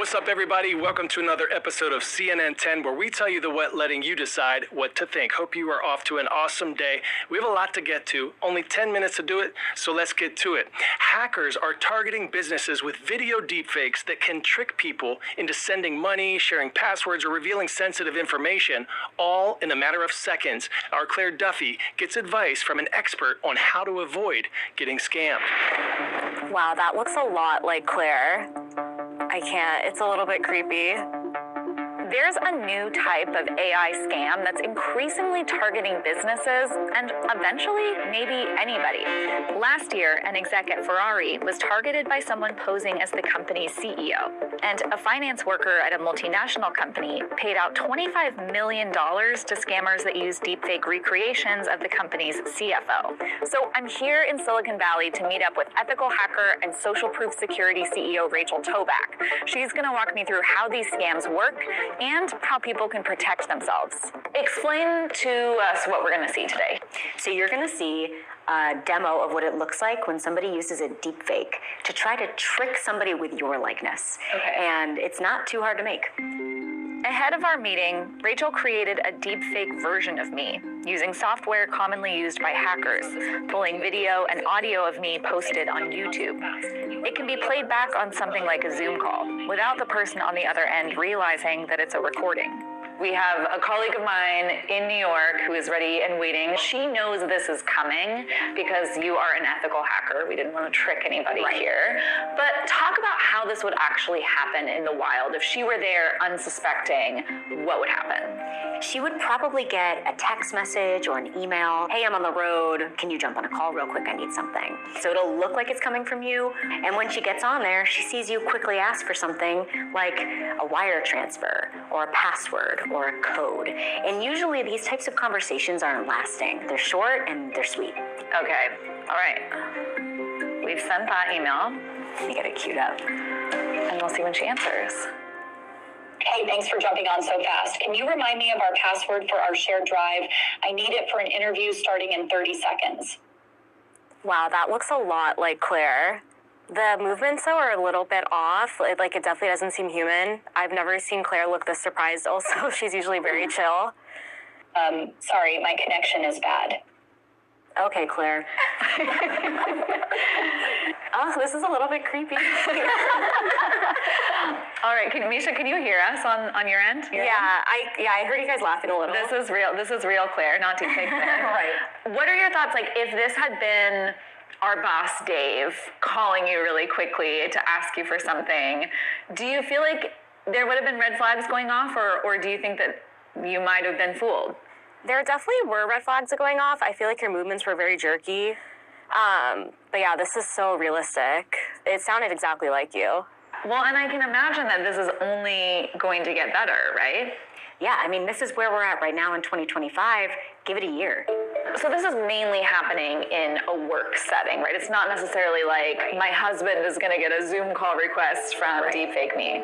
What's up, everybody? Welcome to another episode of CNN 10, where we tell you the what, letting you decide what to think. Hope you are off to an awesome day. We have a lot to get to, only 10 minutes to do it, so let's get to it. Hackers are targeting businesses with video deepfakes that can trick people into sending money, sharing passwords, or revealing sensitive information, all in a matter of seconds. Our Claire Duffy gets advice from an expert on how to avoid getting scammed. Wow, that looks a lot like Claire. I can't, it's a little bit creepy. There's a new type of AI scam that's increasingly targeting businesses and eventually maybe anybody. Last year, an exec at Ferrari was targeted by someone posing as the company's CEO. And a finance worker at a multinational company paid out $25 million to scammers that use deepfake recreations of the company's CFO. So I'm here in Silicon Valley to meet up with ethical hacker and social proof security CEO Rachel Toback. She's going to walk me through how these scams work and how people can protect themselves. Explain to us what we're going to see today. So you're going to see a demo of what it looks like when somebody uses a deepfake to try to trick somebody with your likeness. Okay. And it's not too hard to make. Ahead of our meeting, Rachel created a deepfake version of me using software commonly used by hackers, pulling video and audio of me posted on YouTube. It can be played back on something like a Zoom call without the person on the other end realizing that it's a recording. We have a colleague of mine in New York who is ready and waiting. She knows this is coming because you are an ethical hacker. We didn't want to trick anybody here. But talk about how this would actually happen in the wild. If she were there unsuspecting, what would happen? She would probably get a text message or an email. Hey, I'm on the road. Can you jump on a call real quick? I need something. So it'll look like it's coming from you. And when she gets on there, she sees you quickly ask for something like a wire transfer or a password or a code. And usually these types of conversations aren't lasting. They're short and they're sweet. Okay, all right. We've sent that email. You get it queued up. And we'll see when she answers. Hey, thanks for jumping on so fast. Can you remind me of our password for our shared drive? I need it for an interview starting in 30 seconds. Wow, that looks a lot like Claire. The movements, though, are a little bit off. It definitely doesn't seem human. I've never seen Claire look this surprised also. She's usually very chill. Sorry, my connection is bad. Okay, Claire. Oh, this is a little bit creepy. All right, Misha, can you hear us on your end? I heard you guys laughing a little. This is real Claire, not deepfake Claire. Right. What are your thoughts, if this had been our boss, Dave, calling you really quickly to ask you for something, do you feel like there would have been red flags going off, or do you think that you might have been fooled? There definitely were red flags going off. I feel like your movements were very jerky. But yeah, this is so realistic. It sounded exactly like you. Well, and I can imagine that this is only going to get better, right? Yeah, this is where we're at right now in 2025. Give it a year. So this is mainly happening in a work setting, right? It's not necessarily like my husband is going to get a Zoom call request from deepfake me.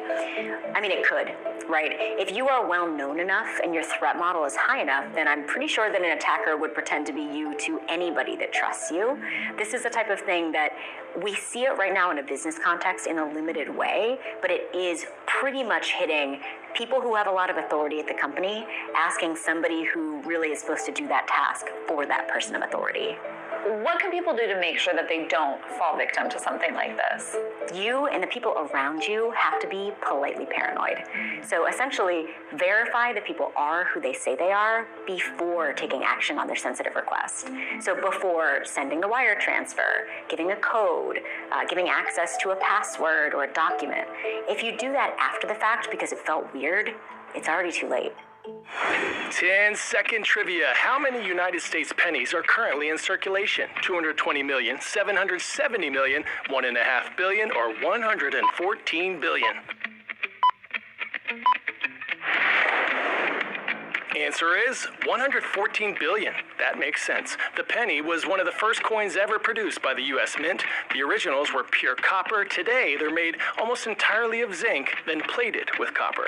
It could, right? If you are well known enough and your threat model is high enough, then I'm pretty sure that an attacker would pretend to be you to anybody that trusts you. This is the type of thing that we see it right now in a business context in a limited way, but it is pretty much hitting people who have a lot of authority at the company, asking somebody who really is supposed to do that task for that person of authority. What can people do to make sure that they don't fall victim to something like this? You and the people around you have to be politely paranoid. So essentially, verify that people are who they say they are before taking action on their sensitive request. So before sending the wire transfer, giving a code, giving access to a password or a document. If you do that after the fact because it felt weird, it's already too late. 10-second trivia. How many United States pennies are currently in circulation? 220 million, 770 million, 1.5 billion, or 114 billion? Answer is 114 billion. That makes sense. The penny was one of the first coins ever produced by the U.S. Mint. The originals were pure copper. Today, they're made almost entirely of zinc, then plated with copper.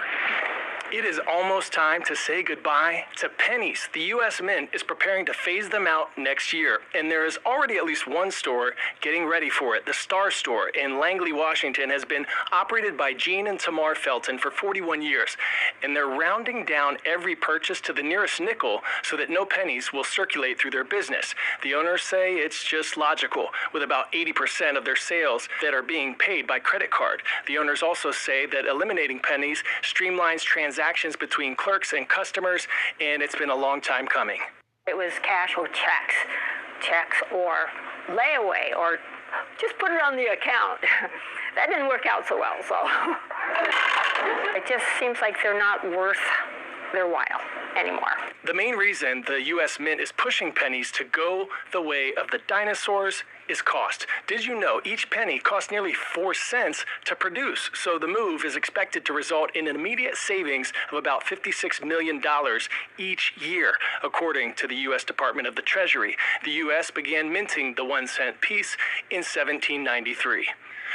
It is almost time to say goodbye to pennies. The U.S. Mint is preparing to phase them out next year, and there is already at least one store getting ready for it. The Star Store in Langley, Washington has been operated by Gene and Tamar Felton for 41 years, and they're rounding down every purchase to the nearest nickel so that no pennies will circulate through their business. The owners say it's just logical, with about 80% of their sales that are being paid by credit card. The owners also say that eliminating pennies streamlines transactions between clerks and customers, and it's been a long time coming. It was cash or checks or layaway, or just put it on the account. That didn't work out so well, so it just seems like they're not worth their while anymore. The main reason the U.S. Mint is pushing pennies to go the way of the dinosaurs is cost. Did you know each penny costs nearly 4 cents to produce? So the move is expected to result in an immediate savings of about $56 million each year, according to the U.S. Department of the Treasury. The U.S. began minting the 1 cent piece in 1793.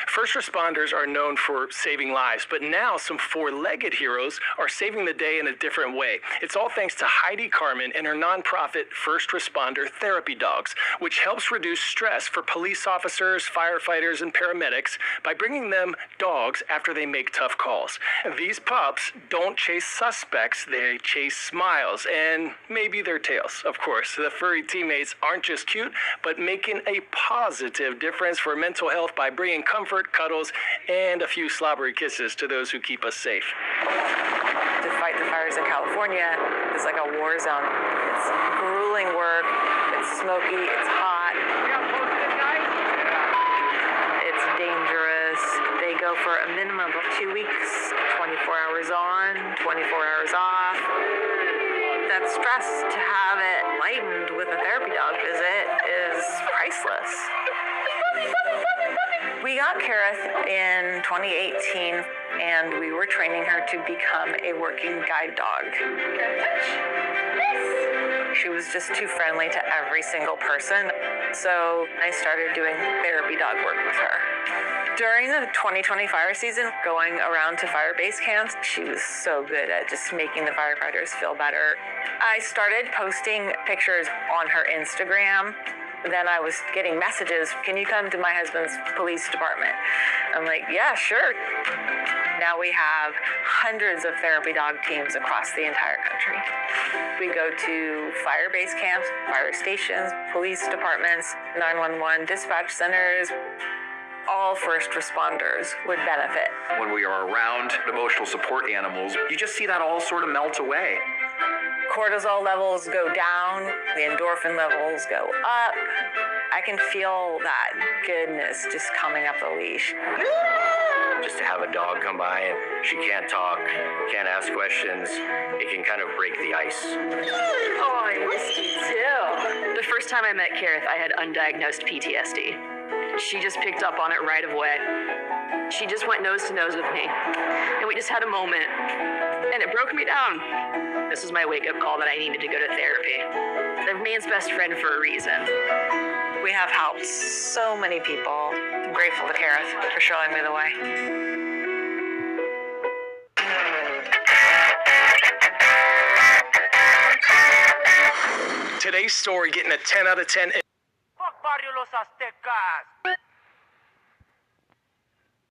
First responders are known for saving lives, but now some four-legged heroes are saving the day in a different way. It's all thanks to Heidi Carmen and her nonprofit First Responder Therapy Dogs, which helps reduce stress for police officers, firefighters, and paramedics by bringing them dogs after they make tough calls. These pups don't chase suspects, they chase smiles and maybe their tails. Of course, the furry teammates aren't just cute, but making a positive difference for mental health by bringing comfort, cuddles, and a few slobbery kisses to those who keep us safe. To fight the fires in California is like a war zone. It's grueling work, it's smoky, it's hot. It's dangerous. They go for a minimum of 2 weeks, 24 hours on, 24 hours off. That stress, to have it lightened with a therapy dog visit, is priceless. We got Kareth in 2018, and we were training her to become a working guide dog. She was just too friendly to every single person, so I started doing therapy dog work with her. During the 2020 fire season, going around to fire base camps, she was so good at just making the firefighters feel better. I started posting pictures on her Instagram. Then I was getting messages, can you come to my husband's police department? I'm like, yeah, sure. Now we have hundreds of therapy dog teams across the entire country. We go to fire base camps, fire stations, police departments, 911 dispatch centers. All first responders would benefit. When we are around emotional support animals, you just see that all sort of melt away. Cortisol levels go down, the endorphin levels go up. I can feel that goodness just coming up the leash. Just to have a dog come by and she can't talk, can't ask questions, it can kind of break the ice. Oh, I missed you too. The first time I met Kareth, I had undiagnosed PTSD. She just picked up on it right away. She just went nose to nose with me, and we just had a moment, and it broke me down. This was my wake-up call that I needed to go to therapy. They're man's best friend for a reason. We have helped so many people. I'm grateful to Kareth for showing me the way. Today's story getting a 10 out of 10